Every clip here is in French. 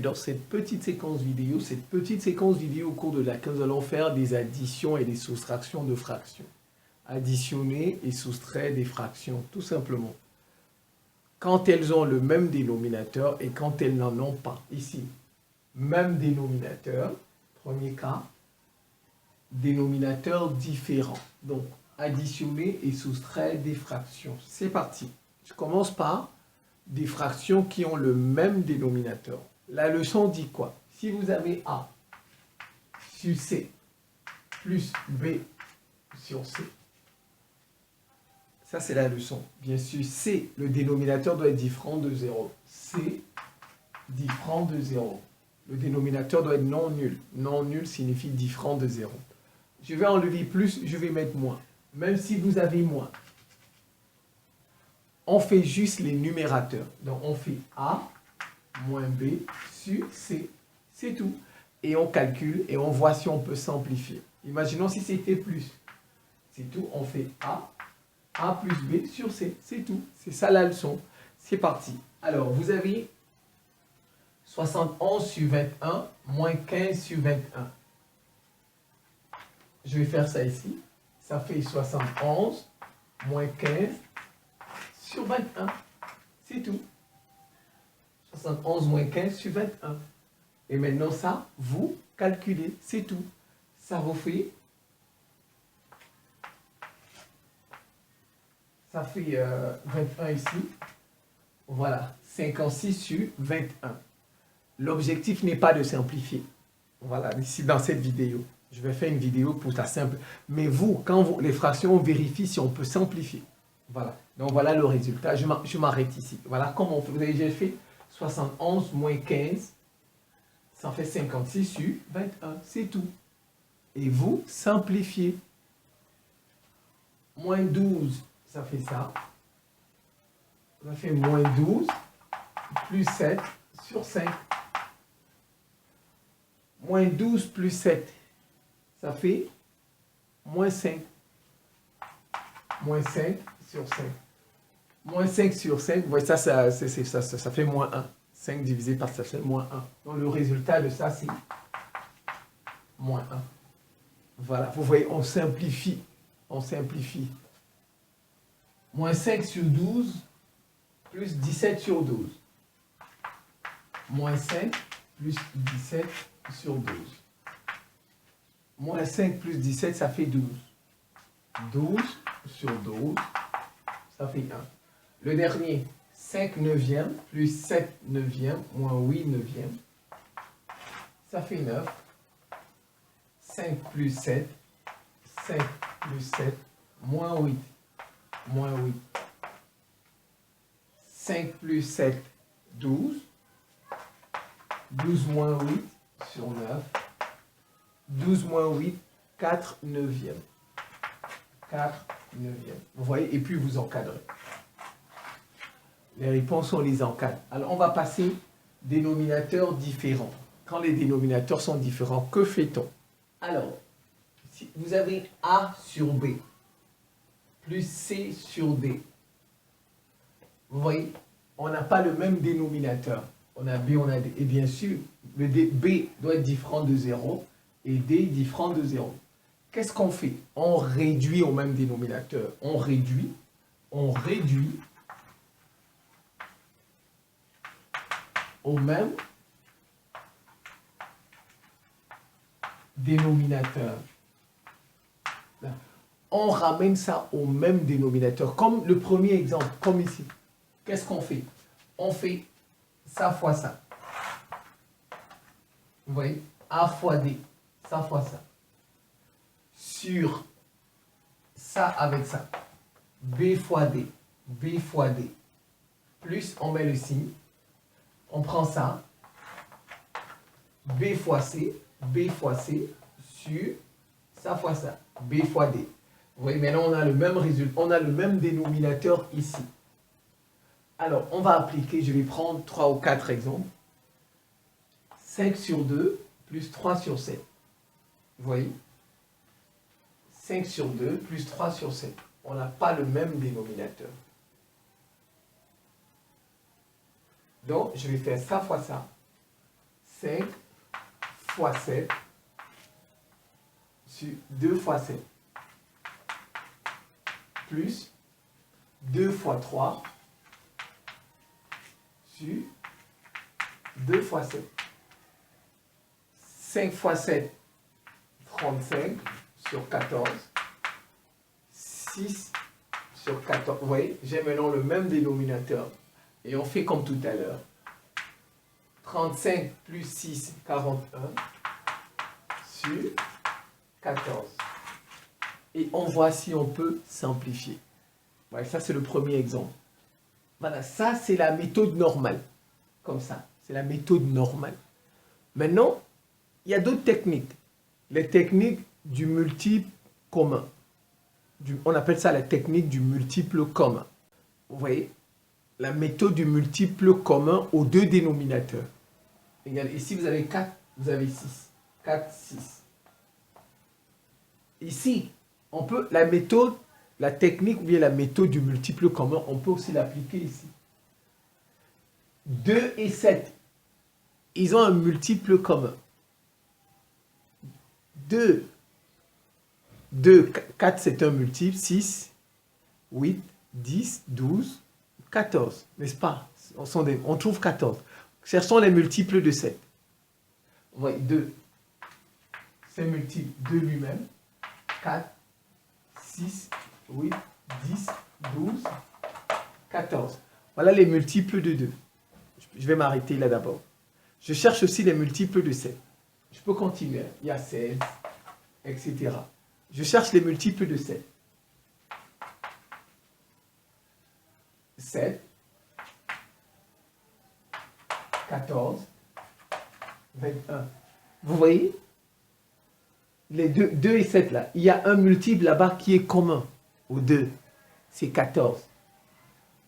dans cette petite séquence vidéo au cours de laquelle nous allons faire des additions et des soustractions de fractions. Additionner et soustraire des fractions, tout simplement. Quand elles ont le même dénominateur et quand elles n'en ont pas. Ici, même dénominateur, premier cas, dénominateur différent. Donc, additionner et soustraire des fractions. C'est parti. Je commence par des fractions qui ont le même dénominateur. La leçon dit quoi? Si vous avez A sur C plus B sur C, ça c'est la leçon. Bien sûr, C, le dénominateur doit être différent de 0. C, différent de 0. Le dénominateur doit être non nul. Non nul signifie différent de 0. Je vais enlever plus, je vais mettre moins. Même si vous avez moins. On fait juste les numérateurs. Donc, on fait A moins B sur C. C'est tout. Et on calcule et on voit si on peut simplifier. Imaginons si c'était plus. C'est tout. On fait A plus B sur C. C'est tout. C'est ça la leçon. C'est parti. Alors, vous avez 71 sur 21 moins 15 sur 21. Je vais faire ça ici. Ça fait 71 moins 15 sur 21. C'est tout. 71 moins 15 sur 21. Et maintenant ça, vous calculez. C'est tout. Ça vous fait... Ça fait 21 ici. Voilà. 56 sur 21. L'objectif n'est pas de simplifier. Voilà, ici dans cette vidéo. Je vais faire une vidéo pour ça simple. Mais vous, quand les fractions, on vérifie si on peut simplifier. Voilà. Donc voilà le résultat. Je m'arrête ici. Voilà comment on fait. Vous avez déjà fait 71 moins 15. Ça fait 56 sur 21. C'est tout. Et vous simplifiez. Moins 12, ça fait ça. Ça fait moins 12 plus 7 sur 5. Moins 12 plus 7, ça fait moins 5. Moins 5 sur 5. Moins 5 sur 5, vous voyez, ça fait moins 1. 5 divisé par ça fait moins 1. Donc le résultat de ça, c'est moins 1. Voilà, vous voyez, on simplifie. On simplifie. Moins 5 sur 12 plus 17 sur 12. Moins 5 plus 17 sur 12. Moins 5 plus 17, ça fait 12. 12 sur 12, ça fait 1. Le dernier, 5 neuvièmes plus 7 neuvièmes moins 8 neuvièmes, ça fait 9. 5 plus 7, 5 plus 7, moins 8. Moins 8. 5 plus 7, 12. 12 moins 8 sur 9. 12 moins 8, 4 neuvièmes. 4 neuvièmes. Vous voyez, et puis vous encadrez. Les réponses, on les encadre. Alors, on va passer dénominateurs différents. Quand les dénominateurs sont différents, que fait-on? Alors, si vous avez A sur B plus C sur D. Vous voyez, on n'a pas le même dénominateur. On a B, on a D. Et bien sûr, le B doit être différent de 0 et D différent de 0. Qu'est-ce qu'on fait? On réduit au même dénominateur. On réduit au même dénominateur. On ramène ça au même dénominateur. Comme le premier exemple, comme ici. Qu'est-ce qu'on fait? On fait ça fois ça. Vous voyez? A fois D. Ça fois ça. Sur ça avec ça. B fois D. B fois D. Plus, on met le signe. On prend ça. B fois C. B fois C. Sur ça fois ça. B fois D. Vous voyez, maintenant on a le même résultat. On a le même dénominateur ici. Alors, on va appliquer, je vais prendre 3 ou 4 exemples. 5 sur 2 plus 3 sur 7. Vous voyez? 5 sur 2 plus 3 sur 7. On n'a pas le même dénominateur. Donc, je vais faire ça fois ça. 5 fois 7 sur 2 fois 7 plus 2 fois 3 sur 2 fois 7. 5 fois 7, 35 sur 14. 6 sur 14. Vous voyez, j'ai maintenant le même dénominateur. Et on fait comme tout à l'heure. 35 plus 6, 41 sur 14. Et on voit si on peut simplifier. Ouais, ça, c'est le premier exemple. Voilà, ça, c'est la méthode normale. Comme ça, c'est la méthode normale. Maintenant, il y a d'autres techniques. Les techniques du multiple commun. On appelle ça la technique du multiple commun. Vous voyez, la méthode du multiple commun aux deux dénominateurs. Regardez, ici, vous avez 4, vous avez 6. 4, 6. Ici, on peut, la méthode, la technique ou bien la méthode du multiple commun, on peut aussi l'appliquer ici. 2 et 7, ils ont un multiple commun. 2, 4 c'est un multiple, 6, 8, 10, 12, 14, n'est-ce pas? On trouve 14. Cherchons les multiples de 7. Vous voyez, 2, c'est multiple de lui-même. 4, 6, 8, 10, 12, 14. Voilà les multiples de 2. Je vais m'arrêter là d'abord. Je cherche aussi les multiples de 7. Je peux continuer. Il y a 16, etc. Je cherche les multiples de 7. 7, 14, 21. Vous voyez? Les 2 et 7 là. Il y a un multiple là-bas qui est commun aux 2. C'est 14.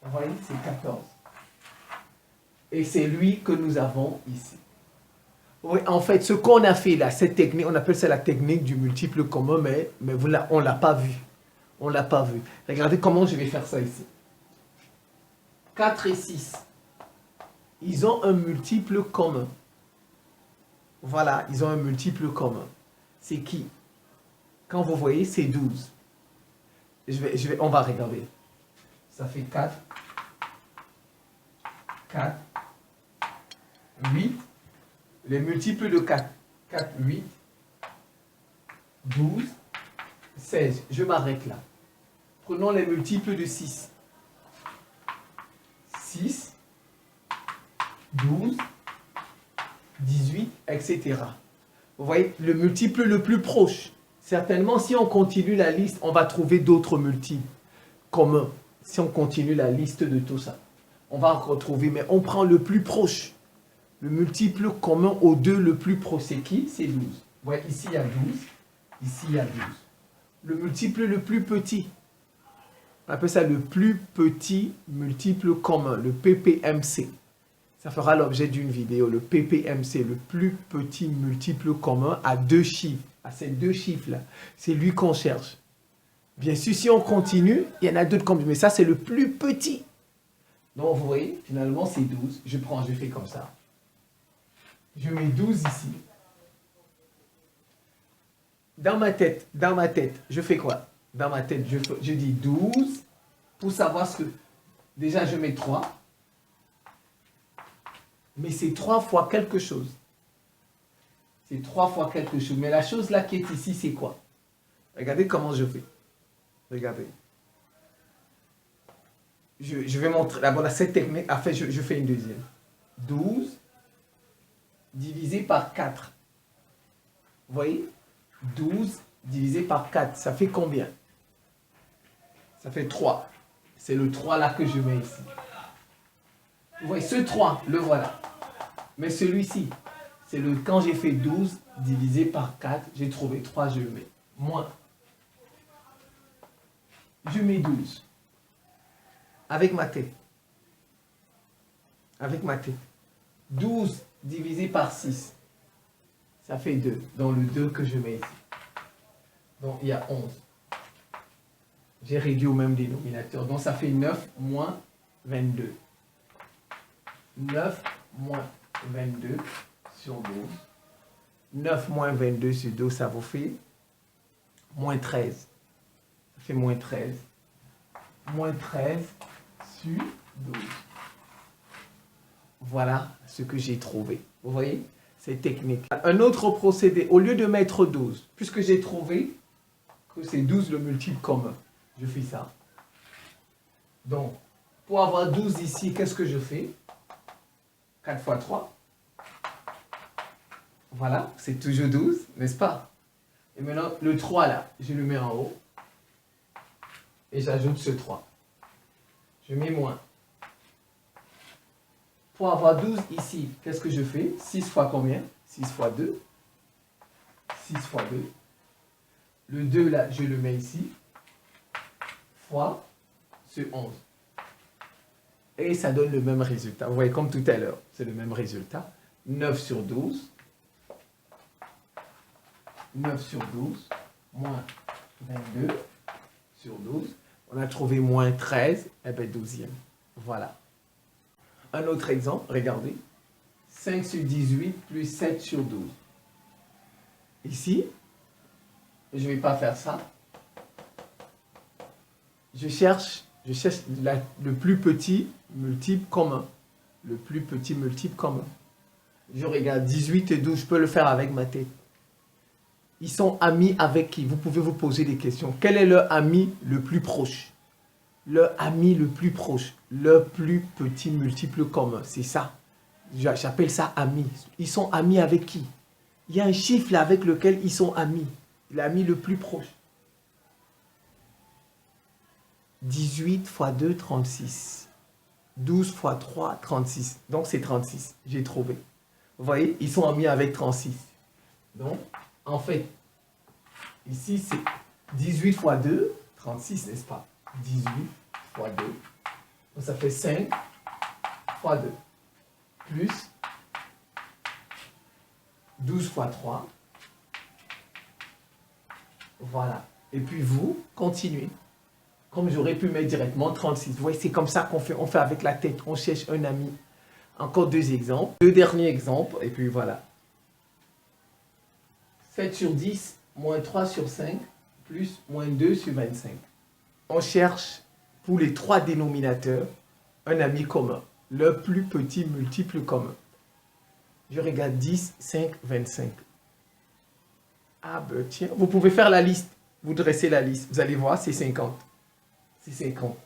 Vous voyez? C'est 14. Et c'est lui que nous avons ici. Oui, en fait, ce qu'on a fait là, cette technique, on appelle ça la technique du multiple commun, mais on ne l'a pas vu. On ne l'a pas vu. Regardez comment je vais faire ça ici. 4 et 6, ils ont un multiple commun. Voilà, ils ont un multiple commun. C'est qui? Quand vous voyez, c'est 12. On va regarder. Ça fait 4, 4, 8. Les multiples de 4. 4, 8, 12, 16. Je m'arrête là. Prenons les multiples de 6. 6, 12, 18, etc. Vous voyez, le multiple le plus proche. Certainement, si on continue la liste, on va trouver d'autres multiples communs. Si on continue la liste de tout ça, on va en retrouver, mais on prend le plus proche. Le multiple commun aux 2 le plus proche, c'est qui? C'est 12. Vous voyez, ici il y a 12, ici il y a 12. Le multiple le plus petit, on appelle ça le plus petit multiple commun, le PPMC. Ça fera l'objet d'une vidéo, le PPMC, le plus petit multiple commun à 2 chiffres. À ces 2 chiffres-là, c'est lui qu'on cherche. Bien sûr, si on continue, il y en a d'autres comme mais ça c'est le plus petit. Donc vous voyez, finalement c'est 12. Je fais comme ça. Je mets 12 ici. Dans ma tête, je fais quoi? Dans ma tête, je dis 12 pour savoir ce que... Déjà, je mets 3. Mais c'est 3 fois quelque chose. C'est 3 fois quelque chose. Mais la chose là qui est ici, c'est quoi? Regardez comment je fais. Regardez. Je vais montrer d'abord cette technique. Après, je fais une deuxième. 12 divisé par 4. Vous voyez? 12 divisé par 4, ça fait combien? Ça fait 3. C'est le 3 là que je mets ici. Vous voyez, ce 3, le voilà. Mais celui-ci, c'est le quand j'ai fait 12 divisé par 4, j'ai trouvé 3, je le mets. Moins. Je mets 12. Avec ma tête. Avec ma tête. 12 divisé par 6. Ça fait 2. Dans le 2 que je mets ici. Donc, il y a 11. J'ai réduit au même dénominateur. Donc, ça fait 9 moins 22. 9 moins 22 sur 12. 9 moins 22 sur 12, ça vous fait moins 13. Ça fait moins 13. Moins 13 sur 12. Voilà ce que j'ai trouvé. Vous voyez? C'est technique. Un autre procédé, au lieu de mettre 12, puisque j'ai trouvé que c'est 12 le multiple commun, je fais ça. Donc, pour avoir 12 ici, qu'est-ce que je fais? 4 fois 3. Voilà, c'est toujours 12, n'est-ce pas? Et maintenant, le 3 là, je le mets en haut. Et j'ajoute ce 3. Je mets moins. Pour avoir 12 ici, qu'est-ce que je fais? 6 fois combien? 6 fois 2. 6 fois 2. Le 2 là, je le mets ici. Fois ce 11. Et ça donne le même résultat. Vous voyez, comme tout à l'heure, c'est le même résultat. 9 sur 12. 9 sur 12. Moins 22 sur 12. On a trouvé moins 13. Eh bien, 12e. Voilà. Un autre exemple, regardez. 5 sur 18 plus 7 sur 12. Ici, je ne vais pas faire ça. Je cherche le plus petit multiple commun. Le plus petit multiple commun. Je regarde 18 et 12, je peux le faire avec ma tête. Ils sont amis avec qui? Vous pouvez vous poser des questions. Quel est leur ami le plus proche? Leur ami le plus proche, le plus petit multiple commun, c'est ça. J'appelle ça ami. Ils sont amis avec qui? Il y a un chiffre là avec lequel ils sont amis. L'ami le plus proche. 18 fois 2, 36. 12 fois 3, 36. Donc c'est 36. J'ai trouvé. Vous voyez, ils sont amis avec 36. Donc, en fait, ici c'est 18 fois 2, 36, n'est-ce pas? 18 fois 2. Donc ça fait 5 fois 2. Plus 12 fois 3. Voilà. Et puis vous, continuez. Comme j'aurais pu mettre directement 36. Vous voyez, c'est comme ça qu'on fait. On fait avec la tête. On cherche un ami. Encore deux exemples. Deux derniers exemples. Et puis voilà. 7 sur 10, moins 3 sur 5, plus moins 2 sur 25. On cherche pour les trois dénominateurs un ami commun. Le plus petit multiple commun. Je regarde 10, 5, 25. Ah ben tiens, vous pouvez faire la liste. Vous dressez la liste. Vous allez voir, c'est 50. C'est 50.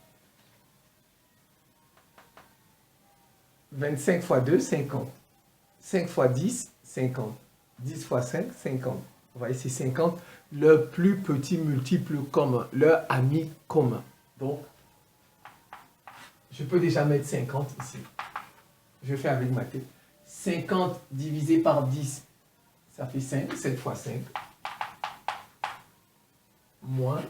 25 fois 2, 50. 5 fois 10, 50. 10 fois 5, 50. Vous voyez, c'est 50. Le plus petit multiple commun. Leur ami commun. Donc, je peux déjà mettre 50 ici. Je fais avec ma tête. 50 divisé par 10, ça fait 5. 7 fois 5. Moins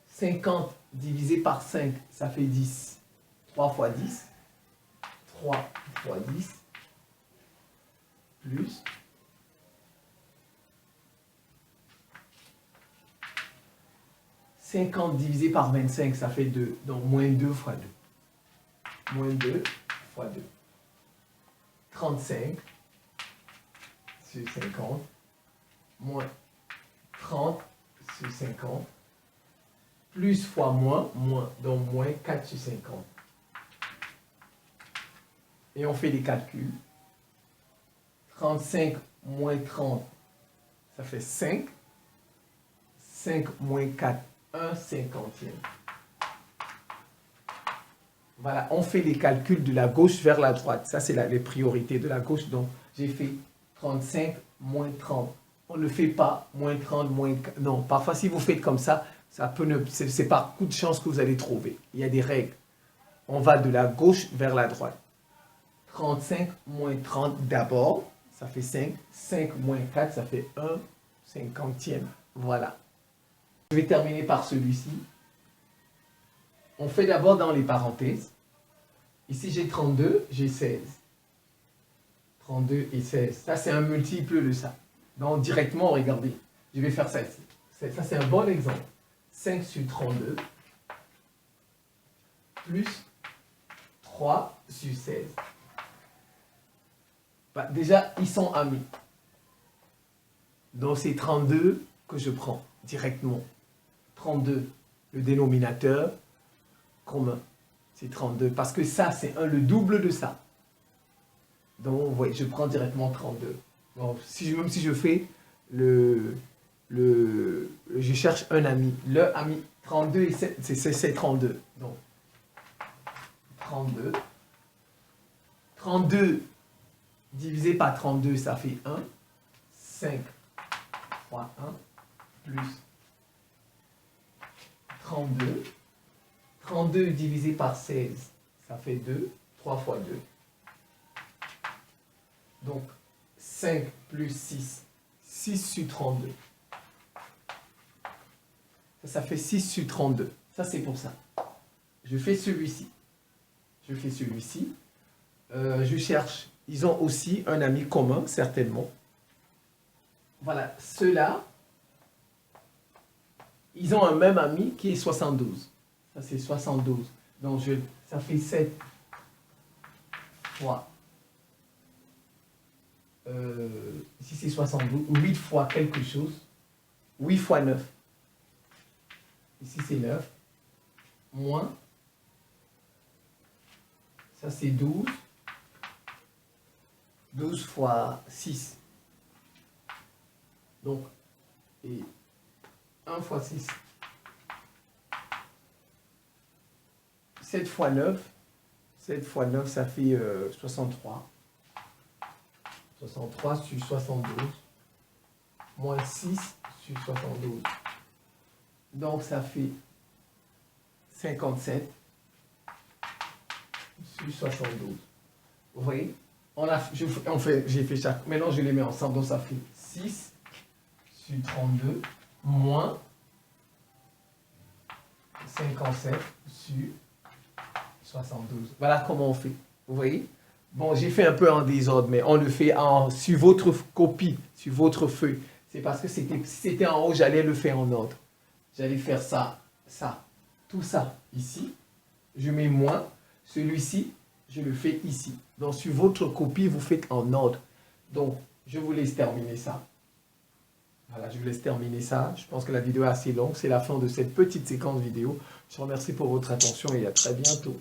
50 divisé par 5, ça fait 10. 3 fois 10. 3 fois 10. Plus 50 divisé par 25, ça fait 2. Donc, moins 2 fois 2. Moins 2 fois 2. 35 sur 50. Moins 30 sur 50. Plus fois moins, moins. Donc, moins 4 sur 50. Et on fait les calculs. 35 moins 30, ça fait 5. 5 moins 4, 1 cinquantième. Voilà, on fait les calculs de la gauche vers la droite. Ça, c'est les priorités de la gauche. Donc, j'ai fait 35 moins 30. On ne fait pas moins 30, moins 4. Non, parfois, si vous faites comme ça, c'est par coup de chance que vous allez trouver. Il y a des règles. On va de la gauche vers la droite. 35 moins 30 d'abord, ça fait 5. 5 moins 4, ça fait 1 cinquantième. Voilà. Je vais terminer par celui-ci. On fait d'abord dans les parenthèses. Ici, j'ai 32, j'ai 16. 32 et 16. Ça, c'est un multiple de ça. Donc, directement, regardez. Je vais faire ça ici. Ça, c'est un bon exemple. 5 sur 32 plus 3 sur 16. Bah, déjà, ils sont amis. Donc, c'est 32 que je prends directement. 32, le dénominateur commun. C'est 32. Parce que ça, c'est le double de ça. Donc, vous voyez, je prends directement 32. Donc, même si je fais je cherche un ami. Le ami 32, c'est 32. Donc, 32. 32 divisé par 32, ça fait 1. 5 fois 1 plus 32. 32 divisé par 16, ça fait 2. 3 fois 2. Donc, 5 plus 6. 6 sur 32. Ça fait 6 sur 32. Ça, c'est pour ça. Je fais celui-ci. Je fais celui-ci. Je cherche. Ils ont aussi un ami commun, certainement. Voilà. Ceux-là, ils ont un même ami qui est 72. Ça, c'est 72. Donc, ça fait 7 fois. Ici, c'est 72. 8 fois quelque chose. 8 fois 9. Ici, c'est 9. Moins. Ça, c'est 12. 12 fois 6. Donc, et 1 fois 6. 7 fois 9. 7 fois 9, ça fait 63. 63 sur 72. Moins 6 sur 72. Donc, ça fait 57 sur 72. Vous voyez? J'ai fait chaque. Maintenant, je les mets ensemble. Donc, ça fait 6 sur 32 moins 57 sur 72. Voilà comment on fait. Vous voyez? Bon, j'ai fait un peu en désordre, mais on le fait sur votre copie, sur votre feuille. C'est parce que si c'était en haut, j'allais le faire en ordre. J'allais faire ça, ça, tout ça ici. Je mets moins. Celui-ci, je le fais ici. Donc, sur votre copie, vous faites en ordre. Donc, je vous laisse terminer ça. Voilà, je vous laisse terminer ça. Je pense que la vidéo est assez longue. C'est la fin de cette petite séquence vidéo. Je vous remercie pour votre attention et à très bientôt.